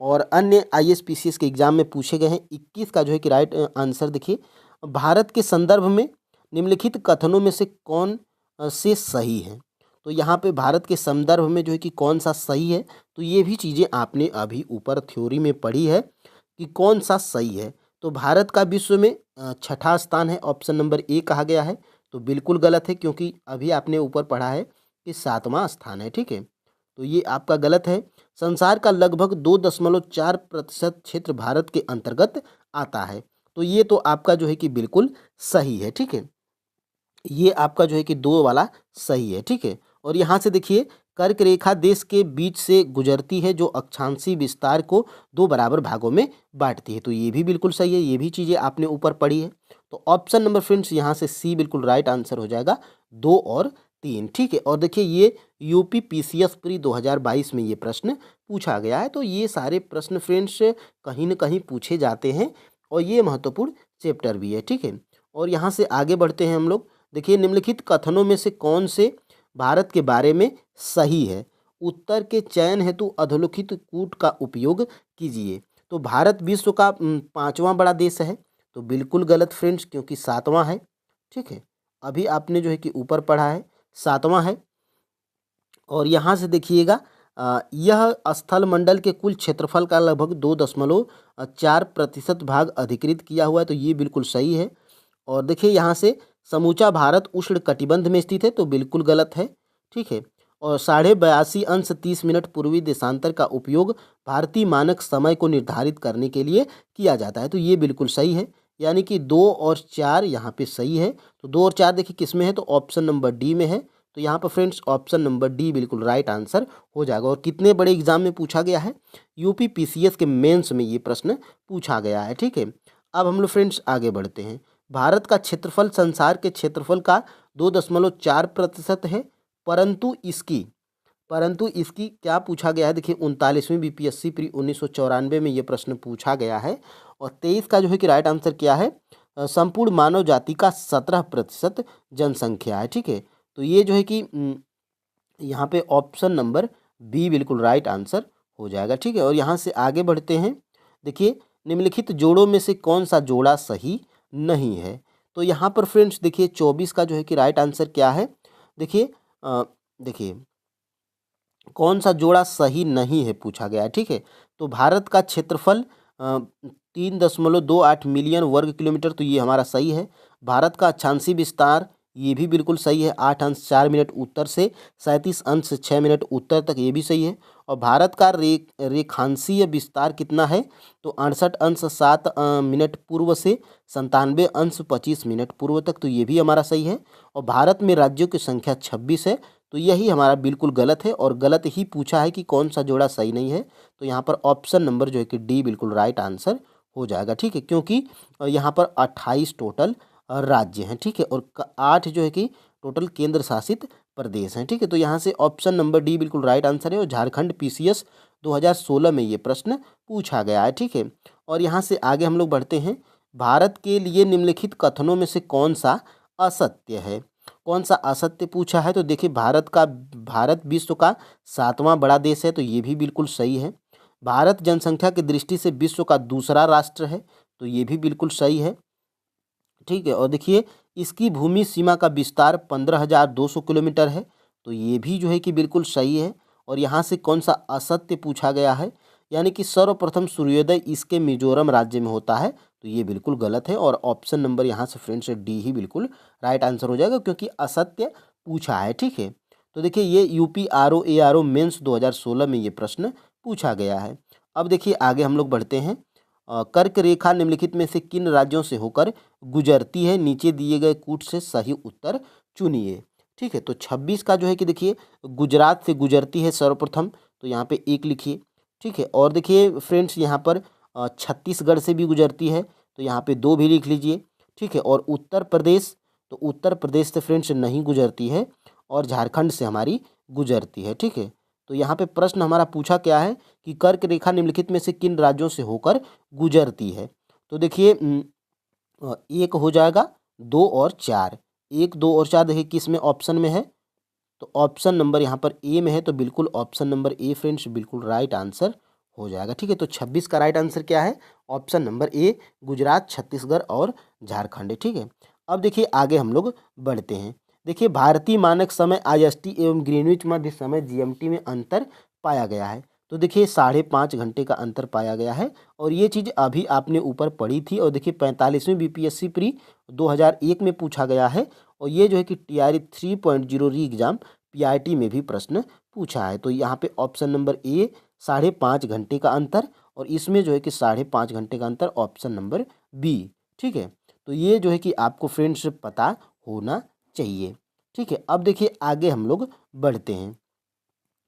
और अन्य आईएएस पीसीएस के एग्जाम में पूछे गए हैं। 21 का जो है कि राइट आंसर देखिए, भारत के संदर्भ में निम्नलिखित कथनों में से कौन से सही है? तो यहाँ पे भारत के संदर्भ में जो है कि कौन सा सही है, तो ये भी चीज़ें आपने अभी ऊपर थ्योरी में पढ़ी है कि कौन सा सही है। तो भारत का विश्व में छठा स्थान है, ऑप्शन नंबर ए कहा गया है, तो बिल्कुल गलत है क्योंकि अभी आपने ऊपर पढ़ा है कि 7वां स्थान है। ठीक है, तो ये आपका गलत है। संसार का लगभग 2.4% क्षेत्र भारत के अंतर्गत आता है, तो ये तो आपका जो है कि बिल्कुल सही है। ठीक है, ये आपका जो है कि 2 वाला सही है। ठीक है, और यहाँ से देखिए कर्क रेखा देश के बीच से गुजरती है जो अक्षांशी विस्तार को 2 बराबर भागों में बांटती है, तो ये भी बिल्कुल सही है। ये भी चीज़ें आपने ऊपर पढ़ी है, तो ऑप्शन नंबर फ्रेंड्स यहाँ से सी बिल्कुल राइट आंसर हो जाएगा, 2 और 3। ठीक है, और देखिए ये यूपी पीसीएस प्री 2022 में ये प्रश्न पूछा गया है, तो ये सारे प्रश्न फ्रेंड्स कहीं ना कहीं पूछे जाते हैं और ये महत्वपूर्ण चैप्टर भी है। ठीक है, और यहाँ से आगे बढ़ते हैं हम लोग। देखिए निम्नलिखित कथनों में से कौन से भारत के बारे में सही है? उत्तर के चयन हेतु अधोलिखित कूट का उपयोग कीजिए। तो भारत विश्व का 5वां बड़ा देश है, तो बिल्कुल गलत फ्रेंड्स क्योंकि 7वां है। ठीक है, अभी आपने जो है कि ऊपर पढ़ा है 7वां है। और यहाँ से देखिएगा यह स्थल मंडल के कुल क्षेत्रफल का लगभग 2.4% भाग अधिकृत किया हुआ है, तो ये बिल्कुल सही है। और देखिए यहाँ से समूचा भारत उष्ण कटिबंध में स्थित है, तो बिल्कुल गलत है। ठीक है, और 82.30 अंश 30 मिनट पूर्वी देशांतर का उपयोग भारतीय मानक समय को निर्धारित करने के लिए किया जाता है, तो ये बिल्कुल सही है। यानी कि 2 और 4 यहाँ पे सही है। तो 2 और 4 देखिए किस में है, तो ऑप्शन नंबर डी में है। तो यहाँ पर फ्रेंड्स ऑप्शन नंबर डी बिल्कुल राइट आंसर हो जाएगा। और कितने बड़े एग्जाम में पूछा गया है? यूपी पीसीएस के मेंस में ये प्रश्न पूछा गया है। ठीक है, अब हम लोग फ्रेंड्स आगे बढ़ते हैं। भारत का क्षेत्रफल संसार के क्षेत्रफल का 2.4% है, परंतु इसकी क्या पूछा गया है? देखिए 39वीं बीपीएससी प्री 1994 में ये प्रश्न पूछा गया है। और 23 का जो है कि राइट आंसर क्या है? संपूर्ण मानव जाति का 17% जनसंख्या है। ठीक है, तो ये जो है कि यहाँ पे ऑप्शन नंबर बी बिल्कुल राइट आंसर हो जाएगा। ठीक है, और यहाँ से आगे बढ़ते हैं। देखिए निम्नलिखित जोड़ों में से कौन सा जोड़ा सही नहीं है? तो यहाँ पर फ्रेंड्स देखिए 24 का जो है कि राइट आंसर क्या है? देखिए देखिए कौन सा जोड़ा सही नहीं है पूछा गया है। ठीक है, तो भारत का क्षेत्रफल 3.28 मिलियन वर्ग किलोमीटर, तो ये हमारा सही है। भारत का अक्षांशी विस्तार ये भी बिल्कुल सही है, 8 अंश 4 मिनट उत्तर से 37 अंश 6 मिनट उत्तर तक, ये भी सही है। और भारत का रेखांशीय विस्तार कितना है? तो 68 अंश 7 मिनट पूर्व से 97 अंश 25 मिनट पूर्व तक, तो ये भी हमारा सही है। और भारत में राज्यों की संख्या 26 है, तो यही हमारा बिल्कुल गलत है। और गलत ही पूछा है कि कौन सा जोड़ा सही नहीं है, तो यहाँ पर ऑप्शन नंबर जो है कि डी बिल्कुल राइट आंसर हो जाएगा। ठीक है, क्योंकि यहाँ पर 28 टोटल राज्य हैं। ठीक है, और 8 जो है कि टोटल केंद्र शासित प्रदेश हैं। ठीक है, तो यहाँ से ऑप्शन नंबर डी बिल्कुल राइट आंसर है और झारखंड पीसीएस 2016 में ये प्रश्न पूछा गया है। ठीक है, और यहाँ से आगे हम लोग बढ़ते हैं। भारत के लिए निम्नलिखित कथनों में से कौन सा असत्य है? कौन सा असत्य पूछा है? तो देखिए, भारत विश्व का 7वां बड़ा देश है, तो ये भी बिल्कुल सही है। भारत जनसंख्या की दृष्टि से विश्व का दूसरा राष्ट्र है, तो ये भी बिल्कुल सही है। ठीक है, और देखिए, इसकी भूमि सीमा का विस्तार 15,200 किलोमीटर है, तो ये भी जो है कि बिल्कुल सही है। और यहाँ से कौन सा असत्य पूछा गया है? यानी कि सर्वप्रथम सूर्योदय इसके मिजोरम राज्य में होता है, तो ये बिल्कुल गलत है और ऑप्शन नंबर यहाँ से फ्रेंड्स डी ही बिल्कुल राइट आंसर हो जाएगा, क्योंकि असत्य पूछा है। ठीक है, तो देखिए, ये यूपी ARO मेंस 2016 में ये प्रश्न पूछा गया है। अब देखिए, आगे हम लोग बढ़ते हैं। कर्क रेखा निम्नलिखित में से किन राज्यों से होकर गुजरती है? नीचे दिए गए कूट से सही उत्तर चुनिए। ठीक है, तो 26 का जो है कि देखिए, गुजरात से गुजरती है सर्वप्रथम, तो यहाँ पे 1 लिखिए। ठीक है, और देखिए फ्रेंड्स, यहाँ पर छत्तीसगढ़ से भी गुजरती है, तो यहाँ पे 2 भी लिख लीजिए। ठीक है, और उत्तर प्रदेश, तो उत्तर प्रदेश से फ्रेंड्स नहीं गुजरती है और झारखंड से हमारी गुजरती है। ठीक है, तो यहाँ पे प्रश्न हमारा पूछा क्या है कि कर्क रेखा निम्नलिखित में से किन राज्यों से होकर गुजरती है? तो देखिए, 1 हो जाएगा, 2 और 4। 1, 2 और 4 देखिए किस में ऑप्शन में है? तो ऑप्शन नंबर यहाँ पर ए में है, तो बिल्कुल ऑप्शन नंबर ए फ्रेंड्स बिल्कुल राइट आंसर हो जाएगा। ठीक है, तो 26 का राइट आंसर क्या है? Option number A, Gujarat, Chhattisgarh और झारखंड। ठीक है, अब देखिए, आगे हम लोग बढ़ते हैं। देखिए, भारतीय मानक समय IST एवं ग्रीनविच मध्य समय GMT में अंतर पाया गया है। तो देखिए, 5.5 घंटे का अंतर पाया गया है और ये चीज़ अभी आपने ऊपर पढ़ी थी। और देखिए, 45वीं BPSC प्री 2001 में पूछा गया है और ये जो है कि TRE 3.0 री एग्जाम PRT में भी प्रश्न पूछा है। तो यहाँ पे ऑप्शन नंबर ए, 5.5 घंटे का अंतर, और इसमें जो है कि 5.5 घंटे का अंतर ऑप्शन नंबर बी। ठीक है, तो ये जो है कि आपको फ्रेंड्स पता होना चाहिए। ठीक है, अब देखिए, आगे हम लोग बढ़ते हैं।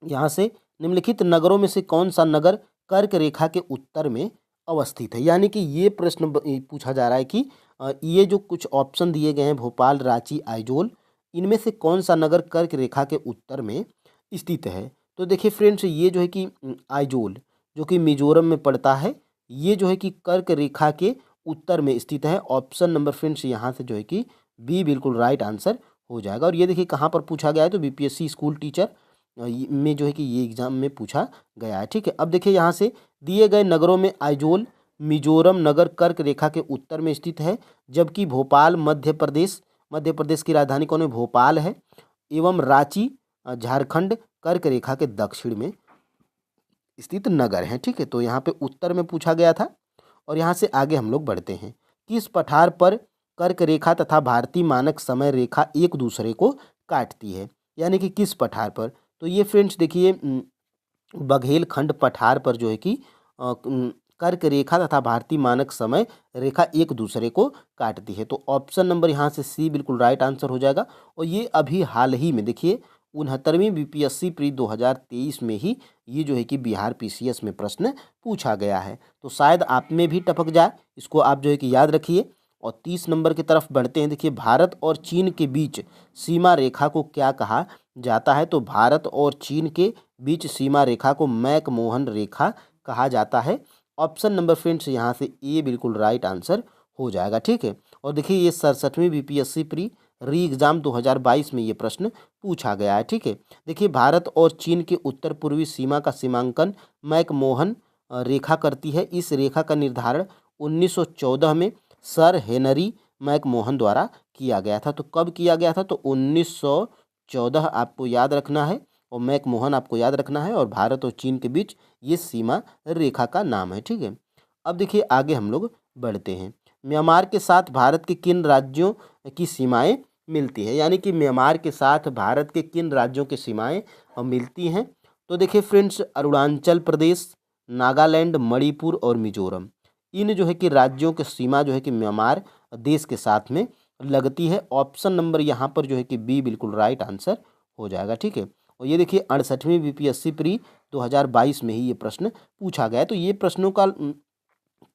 यहाँ से निम्नलिखित नगरों में से कौन सा नगर कर्क रेखा के उत्तर में अवस्थित है? यानी कि ये प्रश्न पूछा जा रहा है कि ये जो कुछ ऑप्शन दिए गए हैं, भोपाल, रांची, आइजोल, इनमें से कौन सा नगर कर्क रेखा के उत्तर में स्थित है? तो देखिए फ्रेंड्स, ये जो है कि आइजोल, जो कि मिजोरम में पड़ता है, ये जो है कि कर्क रेखा के उत्तर में स्थित है। ऑप्शन नंबर फ्रेंड्स यहाँ से जो है कि बी बिल्कुल राइट आंसर हो जाएगा। और ये देखिए कहाँ पर पूछा गया है? तो BPSC स्कूल टीचर में जो है कि ये एग्जाम में पूछा गया है। ठीक है, अब देखिए, यहाँ से दिए गए नगरों में आइजोल मिजोरम नगर कर्क रेखा के उत्तर में स्थित है, जबकि भोपाल मध्य प्रदेश की राजधानी कौन है? भोपाल है, एवं रांची झारखंड कर्क रेखा के दक्षिण में स्थित नगर हैं। ठीक है, तो यहाँ पे उत्तर में पूछा गया था। और यहाँ से आगे हम लोग बढ़ते हैं। किस पठार पर कर्क रेखा तथा भारतीय मानक समय रेखा एक दूसरे को काटती है? यानी कि किस पठार पर? तो ये फ्रेंड्स देखिए, बघेलखंड पठार पर जो है कि कर्क रेखा तथा भारतीय मानक समय रेखा एक दूसरे को काटती है। तो ऑप्शन नंबर यहाँ से सी बिल्कुल राइट आंसर हो जाएगा। और ये अभी हाल ही में देखिए 69वीं BPSC प्री 2023 में ही ये जो है कि बिहार PCS में प्रश्न पूछा गया है। तो शायद आप में भी टपक जाए, इसको आप जो है कि याद रखिए। और 30 नंबर की तरफ बढ़ते हैं। देखिए, भारत और चीन के बीच सीमा रेखा को क्या कहा जाता है? तो भारत और चीन के बीच सीमा रेखा को मैकमोहन रेखा कहा जाता है। ऑप्शन नंबर फ्रेंड्स यहाँ से ए बिल्कुल राइट आंसर हो जाएगा। ठीक है, और देखिए, ये 67वीं BPSC प्री री एग्जाम 2022 में ये प्रश्न पूछा गया है। ठीक है, देखिए, भारत और चीन के उत्तर पूर्वी सीमा का सीमांकन मैकमोहन रेखा करती है। इस रेखा का निर्धारण 1914 में सर हेनरी मैकमोहन द्वारा किया गया था। तो कब किया गया था? तो 1914 आपको याद रखना है और मैकमोहन आपको याद रखना है, और भारत और चीन के बीच ये सीमा रेखा का नाम है। ठीक है, अब देखिए, आगे हम लोग बढ़ते हैं। म्यांमार के साथ भारत के किन राज्यों की सीमाएं मिलती है? यानी कि म्यांमार के साथ भारत के किन राज्यों की सीमाएं मिलती हैं? तो देखिए फ्रेंड्स, अरुणाचल प्रदेश, नागालैंड, मणिपुर और मिजोरम, इन जो है कि राज्यों की सीमा जो है कि म्यांमार देश के साथ में लगती है। ऑप्शन नंबर यहाँ पर जो है कि बी बिल्कुल राइट आंसर हो जाएगा। ठीक है, और ये देखिए 68वीं BPSC प्री 2022 में ही ये प्रश्न पूछा गया है। तो ये प्रश्नों का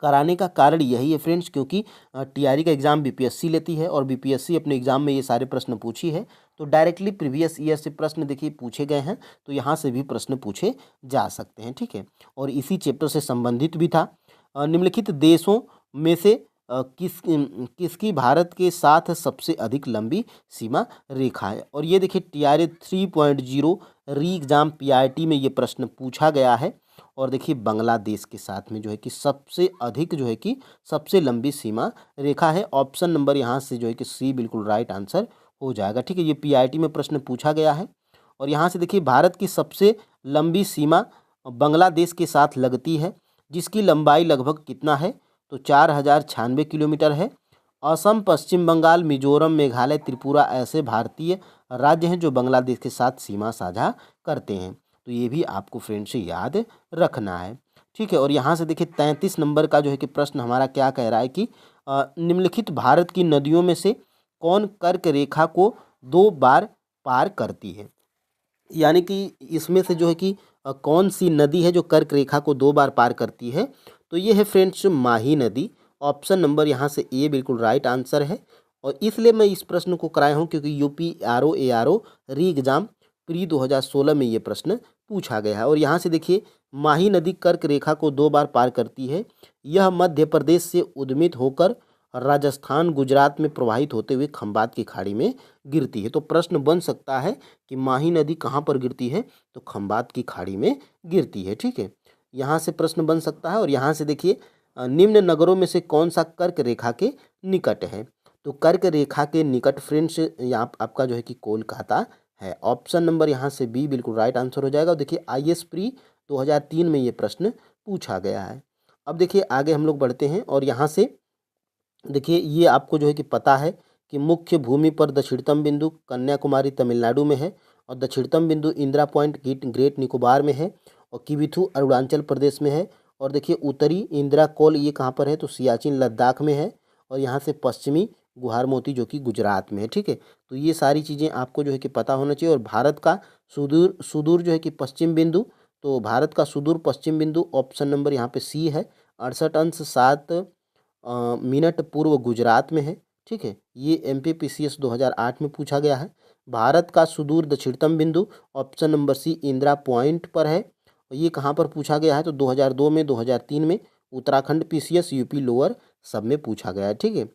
कराने का कारण यही है फ्रेंड्स, क्योंकि टीआरई का एग्ज़ाम बीपीएससी लेती है और बीपीएससी अपने एग्ज़ाम में ये सारे प्रश्न पूछी है, तो डायरेक्टली प्रीवियस ईयर से प्रश्न देखिए पूछे गए हैं, तो यहाँ से भी प्रश्न पूछे जा सकते हैं, ठीक है। और इसी चैप्टर से संबंधित भी था। निम्नलिखित देशों में से किसकी भारत के साथ सबसे अधिक लंबी सीमा रेखा है। और ये देखिए टीआरई 3.0 री एग्ज़ाम पीआरटी में ये प्रश्न पूछा गया है। और देखिए बांग्लादेश के साथ में जो है कि सबसे अधिक जो है कि सबसे लंबी सीमा रेखा है। ऑप्शन नंबर यहाँ से जो है कि सी बिल्कुल राइट आंसर हो जाएगा, ठीक है। ये पीआईटी में प्रश्न पूछा गया है। और यहाँ से देखिए भारत की सबसे लंबी सीमा बांग्लादेश के साथ लगती है, जिसकी लंबाई लगभग कितना है, तो 4096 किलोमीटर है। असम, पश्चिम बंगाल, मिजोरम, मेघालय, त्रिपुरा ऐसे भारतीय राज्य हैं जो बांग्लादेश के साथ सीमा साझा करते हैं। तो ये भी आपको फ्रेंड्स याद रखना है, ठीक है। और यहाँ से देखिए 33 नंबर का जो है कि प्रश्न हमारा क्या कह रहा है कि निम्नलिखित भारत की नदियों में से कौन कर्क रेखा को 2 बार पार करती है। यानी कि इसमें से जो है कि कौन सी नदी है जो कर्क रेखा को 2 बार पार करती है, तो ये है फ्रेंड्स माही नदी। ऑप्शन नंबर यहाँ से ए बिल्कुल राइट आंसर है। और इसलिए मैं इस प्रश्न को कराया हूँ क्योंकि यूपी आरओ एआरओ री एग्ज़ाम प्री 2016 में ये प्रश्न पूछा गया है। और यहाँ से देखिए माही नदी कर्क रेखा को 2 बार पार करती है। यह मध्य प्रदेश से उद्गमित होकर राजस्थान, गुजरात में प्रवाहित होते हुए खंबात की खाड़ी में गिरती है। तो प्रश्न बन सकता है कि माही नदी कहाँ पर गिरती है, तो खंबात की खाड़ी में गिरती है, ठीक है। यहाँ से प्रश्न बन सकता है। और यहाँ से देखिए निम्न नगरों में से कौन सा कर्क रेखा के निकट है, तो कर्क रेखा के निकट फ्रेंड्स यहाँ आपका जो है कि कोलकाता है। ऑप्शन नंबर यहाँ से बी बिल्कुल राइट आंसर हो जाएगा। देखिए आईएएस प्री 2003 में ये प्रश्न पूछा गया है। अब देखिए आगे हम लोग बढ़ते हैं। और यहाँ से देखिए ये आपको जो है कि पता है कि मुख्य भूमि पर दक्षिणतम बिंदु कन्याकुमारी तमिलनाडु में है, और दक्षिणतम बिंदु इंदिरा पॉइंट ग्रेट निकोबार में है, और किबिथु अरुणाचल प्रदेश में है। और देखिए उत्तरी इंदिरा कॉल ये कहाँ पर है, तो सियाचिन लद्दाख में है। और यहाँ से पश्चिमी गुहार मोती जो कि गुजरात में है, ठीक है। तो ये सारी चीज़ें आपको जो है कि पता होना चाहिए। और भारत का सुदूर सुदूर जो है कि पश्चिम बिंदु, तो भारत का सुदूर पश्चिम बिंदु ऑप्शन नंबर यहाँ पे सी है, 68 अंश 7 मिनट पूर्व गुजरात में है, ठीक है। ये एमपीपीसीएस 2008 में पूछा गया है। भारत का सुदूर दक्षिणतम बिंदु option number C Indira Point पर है। और ये कहाँ पर पूछा गया है, तो 2002 में, 2003 में उत्तराखंड पीसीएस यूपी लोअर सब में पूछा गया है, ठीक है।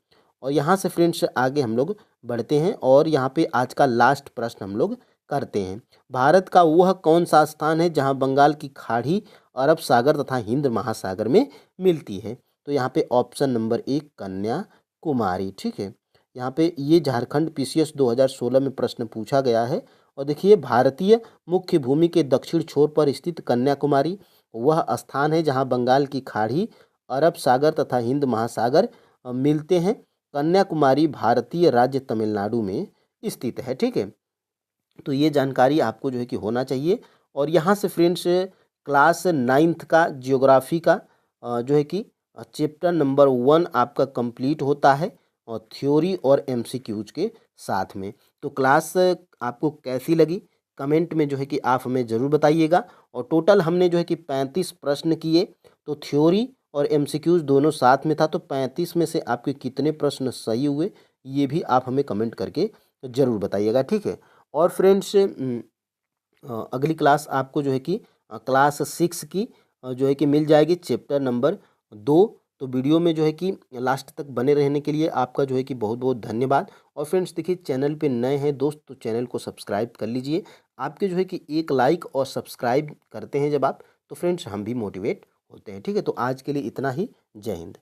और यहाँ से फ्रेंड्स आगे हम लोग बढ़ते हैं और यहाँ पे आज का लास्ट प्रश्न हम लोग करते हैं। भारत का वह कौन सा स्थान है जहाँ बंगाल की खाड़ी अरब सागर तथा हिंद महासागर में मिलती है, तो यहाँ पे ऑप्शन नंबर एक कन्याकुमारी, ठीक है। यहाँ पे ये झारखंड पीसीएस 2016 में प्रश्न पूछा गया है। और देखिए भारतीय मुख्य भूमि के दक्षिण छोर पर स्थित कन्याकुमारी वह स्थान है जहाँ बंगाल की खाड़ी, अरब सागर तथा हिंद महासागर मिलते हैं। कन्याकुमारी भारतीय राज्य तमिलनाडु में स्थित है, ठीक है। तो ये जानकारी आपको जो है कि होना चाहिए। और यहाँ से फ्रेंड्स क्लास 9th का जियोग्राफी का जो है कि चैप्टर नंबर 1 आपका कंप्लीट होता है, और थ्योरी और एमसीक्यूज के साथ में। तो क्लास आपको कैसी लगी कमेंट में जो है कि आप हमें ज़रूर बताइएगा। और टोटल हमने जो है कि 35 प्रश्न किए, तो थ्योरी और एमसीक्यूज दोनों साथ में था। तो 35 में से आपके कितने प्रश्न सही हुए, ये भी आप हमें कमेंट करके ज़रूर बताइएगा, ठीक है। और फ्रेंड्स अगली क्लास आपको जो है कि क्लास 6 की जो है कि मिल जाएगी चैप्टर नंबर 2। तो वीडियो में जो है कि लास्ट तक बने रहने के लिए आपका जो है कि बहुत बहुत धन्यवाद। और फ्रेंड्स देखिए चैनल पे नए हैं दोस्त तो चैनल को सब्सक्राइब कर लीजिए। आपके जो है कि एक लाइक और सब्सक्राइब करते हैं जब आप, तो फ्रेंड्स हम भी मोटिवेट होते हैं, ठीक है। तो आज के लिए इतना ही। जय हिंद।